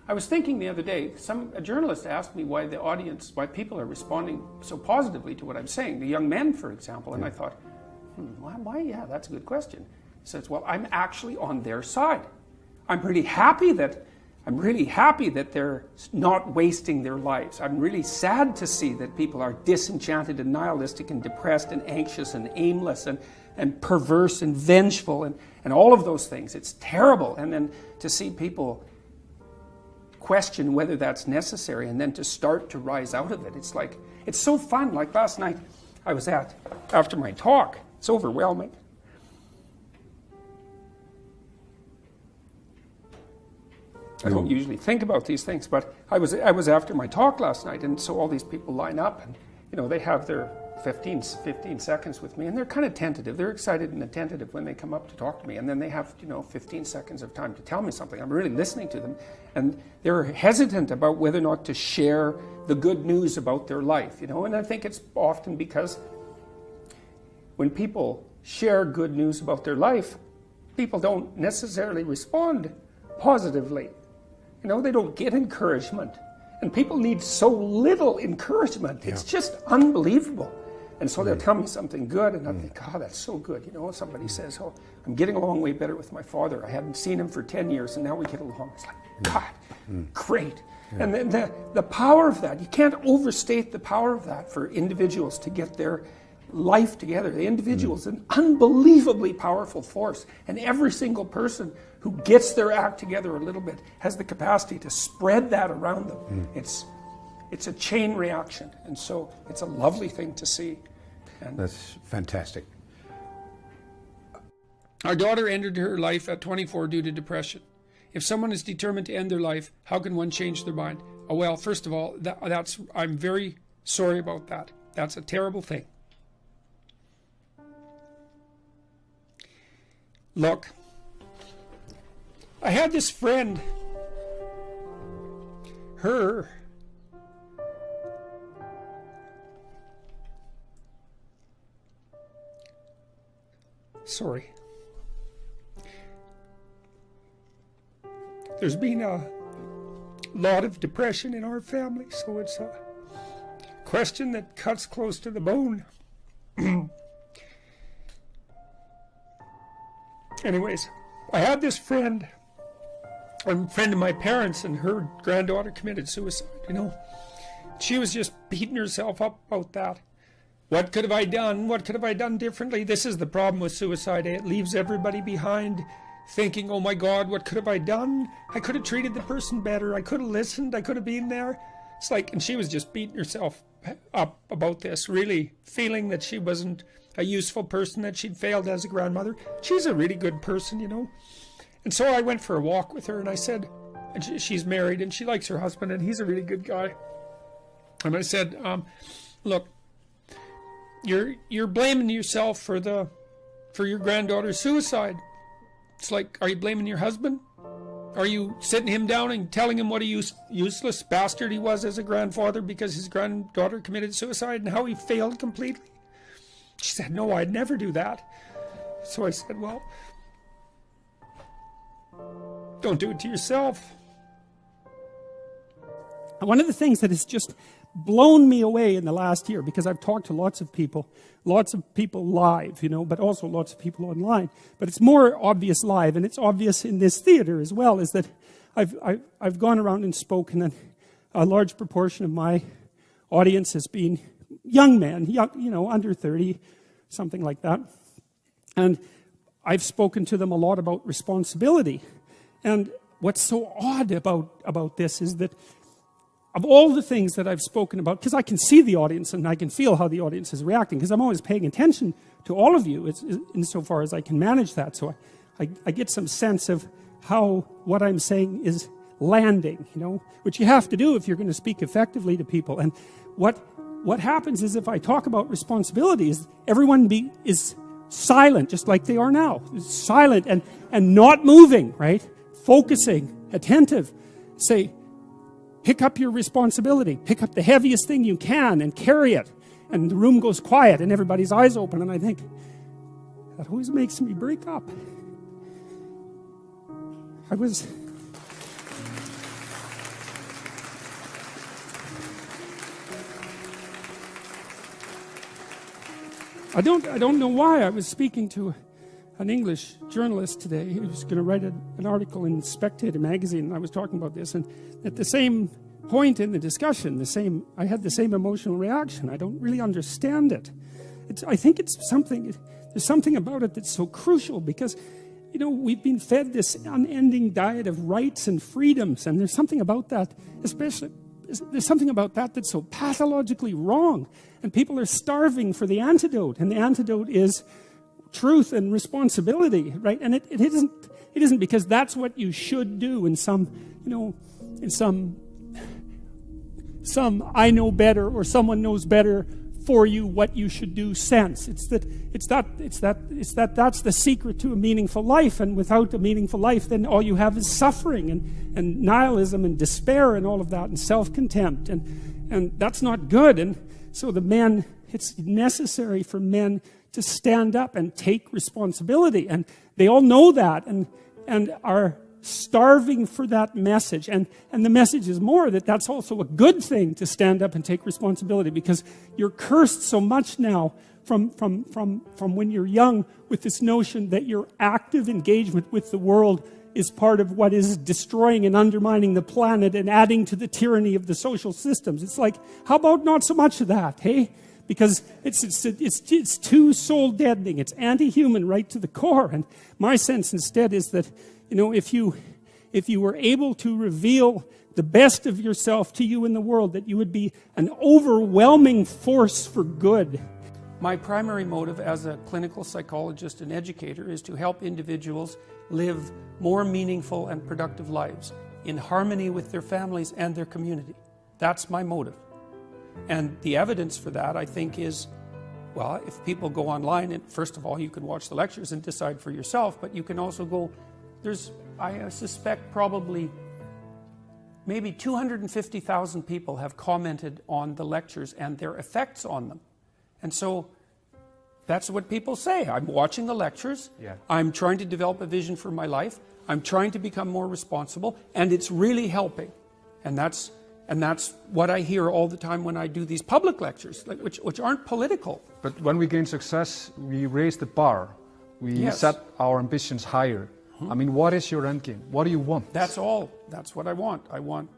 I was thinking the other day, a journalist asked me why why people are responding so positively to what I'm saying, the young men, for example, and I thought, why? Yeah, that's a good question. He says, well, I'm actually on their side. I'm really happy that they're not wasting their lives. I'm really sad to see that people are disenchanted and nihilistic and depressed and anxious and aimless and perverse and vengeful and all of those things. It's terrible. And then to see people question whether that's necessary and then to start to rise out of it. It's so fun. Like last night I was after my talk, it's overwhelming. I don't usually think about these things, but I was after my talk last night, and so all these people line up, and they have their 15 seconds with me, and they're kind of tentative. They're excited and attentive when they come up to talk to me, and then they have 15 seconds of time to tell me something. I'm really listening to them, and they're hesitant about whether or not to share the good news about their life, and I think it's often because when people share good news about their life, people don't necessarily respond positively. They don't get encouragement. And people need so little encouragement. It's just unbelievable. And so they'll tell me something good, and I think, oh, that's so good. Somebody says, oh, I'm getting along way better with my father. I hadn't seen him for 10 years, and now we get along. It's like, God, great. And then the power of that, you can't overstate the power of that for individuals to get their life together. The individual is an unbelievably powerful force, and every single person who gets their act together a little bit has the capacity to spread that around them. It's a chain reaction, and so it's a lovely thing to see. And that's fantastic. Our daughter ended her life at 24 due to depression. If someone is determined to end their life, how can one change their mind? Oh, well, first of all, I'm very sorry about that. That's a terrible thing. Look, I had this friend, sorry. There's been a lot of depression in our family, so it's a question that cuts close to the bone. Anyways, I had this friend, a friend of my parents, and her granddaughter committed suicide, She was just beating herself up about that. What could have I done? What could have I done differently? This is the problem with suicide. It leaves everybody behind thinking, oh my God, what could have I done? I could have treated the person better. I could have listened. I could have been there. It's like, and she was just beating herself up about this, really feeling that she wasn't a useful person, that she'd failed as a grandmother. She's a really good person, And so I went for a walk with her, and I said, and she's married, and she likes her husband, and he's a really good guy. And I said, look, you're blaming yourself for your granddaughter's suicide. It's like, are you blaming your husband? Are you sitting him down and telling him what a useless bastard he was as a grandfather because his granddaughter committed suicide and how he failed completely? She said, no, I'd never do that. So I said, well, don't do it to yourself. One of the things that has just blown me away in the last year, because I've talked to lots of people live, but also lots of people online. But it's more obvious live, and it's obvious in this theater as well, is that I've gone around and spoken, and a large proportion of my audience has been young men, under 30, something like that. And I've spoken to them a lot about responsibility. And what's so odd about this is that of all the things that I've spoken about, because I can see the audience and I can feel how the audience is reacting, because I'm always paying attention to all of you insofar as I can manage that. So I get some sense of how what I'm saying is landing, which you have to do if you're going to speak effectively to people. And what happens is, if I talk about responsibilities, everyone is silent, just like they are now. Silent and not moving, right? Focusing, attentive. Say, pick up your responsibility. Pick up the heaviest thing you can and carry it. And the room goes quiet and everybody's eyes open. And I think, that always makes me break up. I don't know why. I was speaking to an English journalist today who was going to write an article in Spectator magazine, and I was talking about this, and at the same point in the discussion, I had the same emotional reaction. I don't really understand it. I think there's something about it that's so crucial, because we've been fed this unending diet of rights and freedoms, and there's something about that, there's something about that that's so pathologically wrong, and people are starving for the antidote, and the antidote is truth and responsibility, right? And it isn't because that's what you should do in some I know better, or someone knows better for you what you should do sense. That's the secret to a meaningful life, and without a meaningful life, then all you have is suffering and nihilism and despair and all of that, and self-contempt, and that's not good. And so it's necessary for men to stand up and take responsibility, and they all know that, and are starving for that message. And the message is more that that's also a good thing, to stand up and take responsibility, because you're cursed so much now from when you're young with this notion that your active engagement with the world is part of what is destroying and undermining the planet and adding to the tyranny of the social systems. It's like, how about not so much of that, hey? Because it's too soul deadening. It's anti-human right to the core. And my sense instead is that, if you were able to reveal the best of yourself to you in the world, that you would be an overwhelming force for good. My primary motive as a clinical psychologist and educator is to help individuals live more meaningful and productive lives in harmony with their families and their community. That's my motive. And the evidence for that, I think, is, well, if people go online, and first of all, you can watch the lectures and decide for yourself, but you can also go, I suspect probably maybe 250,000 people have commented on the lectures and their effects on them. And so that's what people say. I'm watching the lectures, I'm trying to develop a vision for my life, I'm trying to become more responsible, and it's really helping. And that's what I hear all the time when I do these public lectures, which aren't political. But when we gain success, we raise the bar. We set our ambitions higher. I mean, what is your end game? What do you want? That's all. That's what I want. I want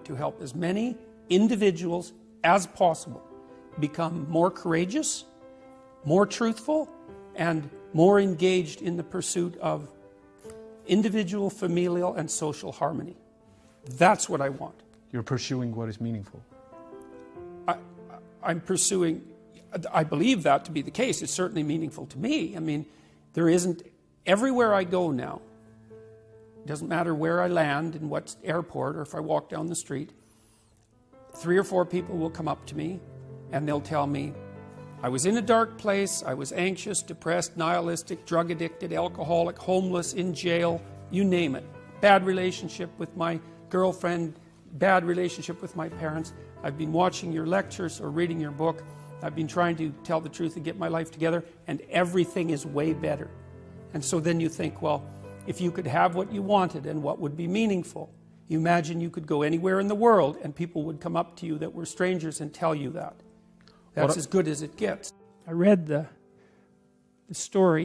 to help as many individuals as possible become more courageous, more truthful, and more engaged in the pursuit of individual, familial, and social harmony. That's what I want. You're pursuing what is meaningful. I'm pursuing, I believe that to be the case. It's certainly meaningful to me. I mean, there isn't, everywhere I go now, it doesn't matter where I land, in what airport, or if I walk down the street, 3 or 4 people will come up to me and they'll tell me, I was in a dark place, I was anxious, depressed, nihilistic, drug addicted, alcoholic, homeless, in jail, you name it. Bad relationship with my girlfriend, bad relationship with my parents. I've been watching your lectures or reading your book. I've been trying to tell the truth and get my life together, and everything is way better. And so then you think, well, if you could have what you wanted and what would be meaningful, you imagine you could go anywhere in the world and people would come up to you that were strangers and tell you that. That's as good as it gets. I read the story